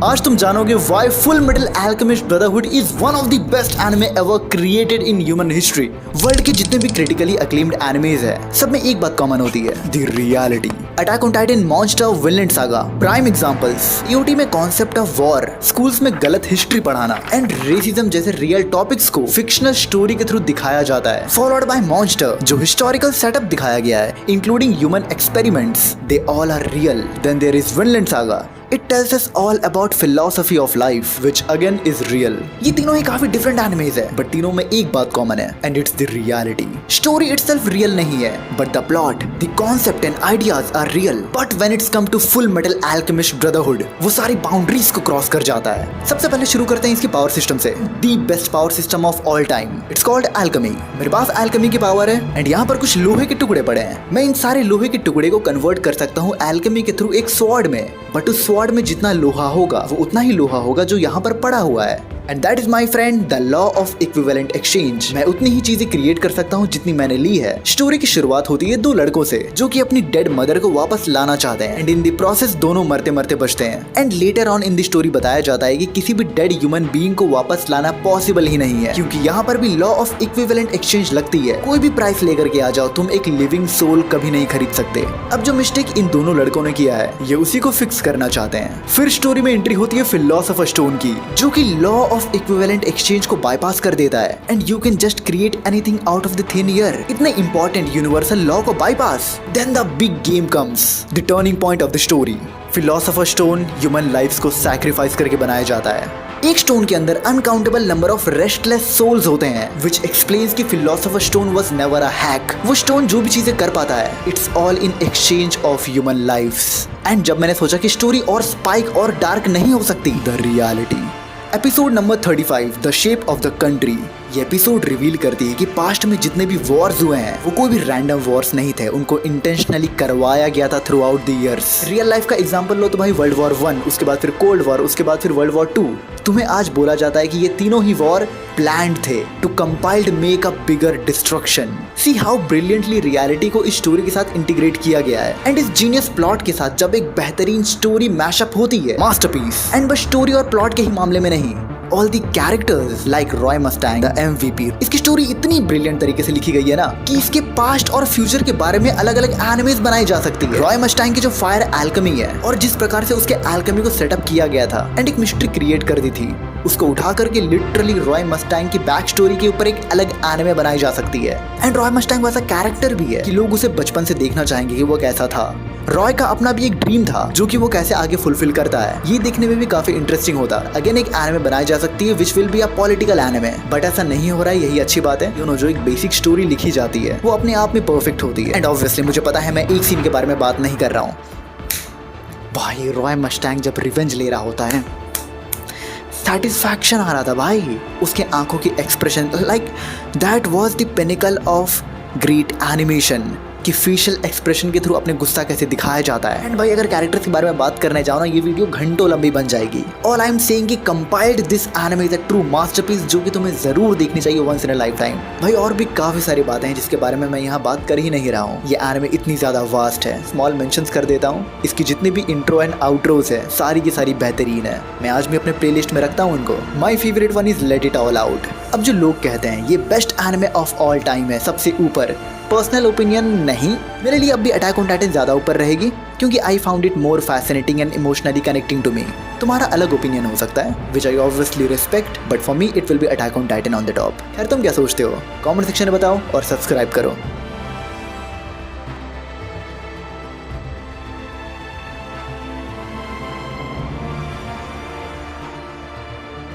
आज तुम जानोगे why Full Metal Alchemist Brotherhood is one of the best anime ever created in human history. World के जितने भी क्रिटिकली अक्लेम्ड एनिमेज है, सब में एक बात कॉमन होती है, the reality. Attack on Titan, Monster, Vinland Saga, prime examples. AOT में कॉन्सेप्ट ऑफ वॉर, स्कूल्स में गलत हिस्ट्री पढ़ाना एंड रेसिज्म जैसे रियल टॉपिक्स को फिक्शनल स्टोरी के थ्रू दिखाया जाता है। फॉलोड बाय मॉन्स्टर, जो हिस्टोरिकल सेटअप दिखाया गया है, including human experiments, they all are real. Then there is Vinland Saga, It tells us all about philosophy of life, which again is real. ये तीनों ही काफी different animes है, but तीनों में एक बात common है, and it's the reality. Story itself real नहीं है, but the plot, the concept and ideas are real. But when it's come to Full Metal Alchemist Brotherhood, वो सारी boundaries को cross कर जाता है। सबसे पहले शुरू करते हैं इसकी power system से, the best power system of all time. It's called alchemy. मेरे पास alchemy की power है, and यहाँ पर कुछ लोहे के टुकड़े पड़े हैं। मैं इन सारे लोहे के टुकड़े को convert कर सकता हूँ alchemy के थ्रू एक sword में, but उस स्वॉर्ड में जितना लोहा होगा वो उतना ही लोहा होगा जो यहाँ पर पड़ा हुआ है। And that is my friend the law of equivalent exchange. मैं उतनी ही चीजें क्रिएट कर सकता हूँ जितनी मैंने ली है। स्टोरी की शुरुआत होती है दो लड़कों से जो कि अपनी डेड मदर को वापस लाना चाहते हैं, एंड इन द प्रोसेस दोनों मरते मरते बचते हैं। And later on in the story बताया जाता है कि किसी भी डेड ह्यूमन बीइंग को वापस लाना पॉसिबल ही नहीं है, क्योंकि यहाँ पर भी लॉ ऑफ इक्विवेलेंट एक्सचेंज लगती है। कोई भी प्राइस लेकर के आ जाओ, तुम एक लिविंग सोल कभी नहीं खरीद सकते। अब जो मिस्टेक इन दोनों लड़कों ने किया है, ये उसी को फिक्स करना चाहते हैं। फिर स्टोरी में एंट्री होती है फिलोसोफर स्टोन की, जो कि लॉ ऑफ इक्विवेलेंट एक्सचेंज को बाईपास कर देता है, and you can just create anything out of the thin air. इतने इंपॉर्टेंट यूनिवर्सल लॉ को bypass. Then the big game comes, the turning point of the story. Philosopher stone human lifes को sacrifice करके बनाया जाता है। एक stone के अंदर uncountable number of restless souls होते हैं, which explains कि philosopher stone was never a hack। वो स्टोन जो भी चीजें कर पाता है, it's all in exchange of human lives। And जब मैंने सोचा कि स्टोरी और स्पाइक और डार्क नहीं हो सकती, the reality. Episode number 35, the shape of the country. ये एपिसोड रिवील करती है कि पास्ट में जितने भी वॉर्स हुए हैं वो कोई भी रैंडम वॉर्स नहीं थे, उनको इंटेंशनली करवाया गया था through out the years. Real life का एग्जांपल लो तो भाई वर्ल्ड वॉर 1, उसके बाद फिर कोल्ड वॉर, उसके बाद फिर वर्ल्ड वॉर 2। तुम्हें आज बोला जाता है कि ये तीनों ही वॉर प्लान्ड थे to compiled make a bigger destruction. See how brilliantly reality को इस स्टोरी के साथ इंटीग्रेट किया गया है, एंड इस जीनियस प्लॉट के साथ जब एक बेहतरीन स्टोरी मैशअप होती है, मास्टरपीस। एंड बस स्टोरी और प्लॉट के ही मामले में नहीं, all the characters like Roy Mustang the MVP। इसकी स्टोरी इतनी ब्रिलियंट तरीके से लिखी गई है ना कि इसके पास्ट और फ्यूचर के बारे में अलग अलग एनिमेज बनाई जा सकती है। रॉय मस्टैंग की जो फायर एल्केमी है और जिस प्रकार से उसके एल्केमी को सेटअप किया गया था एंड एक मिस्ट्री क्रिएट कर दी थी, उसको उठा करके लिटरली रॉय मस्टैंग की बैक स्टोरी के ऊपर एक अलग एनिमे बनाई जा सकती है। एंड रॉय मस्टैंग वैसा कैरेक्टर भी है कि लोग उसे बचपन से देखना चाहेंगे कि वो कैसा था। रॉय का अपना भी एक ड्रीम था जो कि वो कैसे आगे फुलफिल करता है। ये देखने में भी काफी इंटरेस्टिंग होता है। अगेन एक एनिमे बनाई जा सकती है which will be a political anime, but ऐसा नहीं हो रहा है, यही अच्छी बात है। यू नो, जो एक बेसिक स्टोरी लिखी जाती है वो अपने आप में परफेक्ट होती है। एंड ऑब्वियसली मुझे पता है मैं एक सीन के बारे में बात नहीं कर रहा हूँ। भाई रॉय मस्टैंग जब रिवेंज ले रहा होता है, सैटिस्फैक्शन आ रहा था भाई। उसके आंखों की expression, like that was the pinnacle of great animation कि फेशियल एक्सप्रेशन के थ्रू अपने गुस्सा कैसे दिखाया जाता है। एंड भाई अगर कैरेक्टर्स के बारे में बात करने जाओ ना, ये वीडियो घंटों लंबी बन जाएगी। ऑल आई एम सेइंग कि compiled this anime is a true masterpiece जो कि तुम्हें जरूर देखनी चाहिए once in a lifetime. भाई और भी काफी सारी बातें हैं जिसके बारे में मैं यहाँ बात कर ही नहीं रहा हूँ। ये एनिमे इतनी ज्यादा वास्ट है, स्मॉल मेंशंस कर देता हूँ। इसकी जितनी भी इंट्रो एंड आउट्रोज है सारी की सारी बेहतरीन है। मैं आज भी अपने प्लेलिस्ट में रखता हूँ इनको। My favourite one is let it all out. अब जो लोग कहते हैं ये best anime of all time है, सबसे ऊपर, पर्सनल ओपिनियन नहीं, मेरे लिए अब भी अटैक ऑन टाइटन ज्यादा ऊपर रहेगी क्योंकि I found it more fascinating and emotionally connecting to me. तुम्हारा अलग ओपिनियन हो सकता है which I obviously respect, but for me it will be Attack on Titan on the top. खैर तुम क्या सोचते हो? कमेंट सेक्शन में बताओ और सब्सक्राइब करो।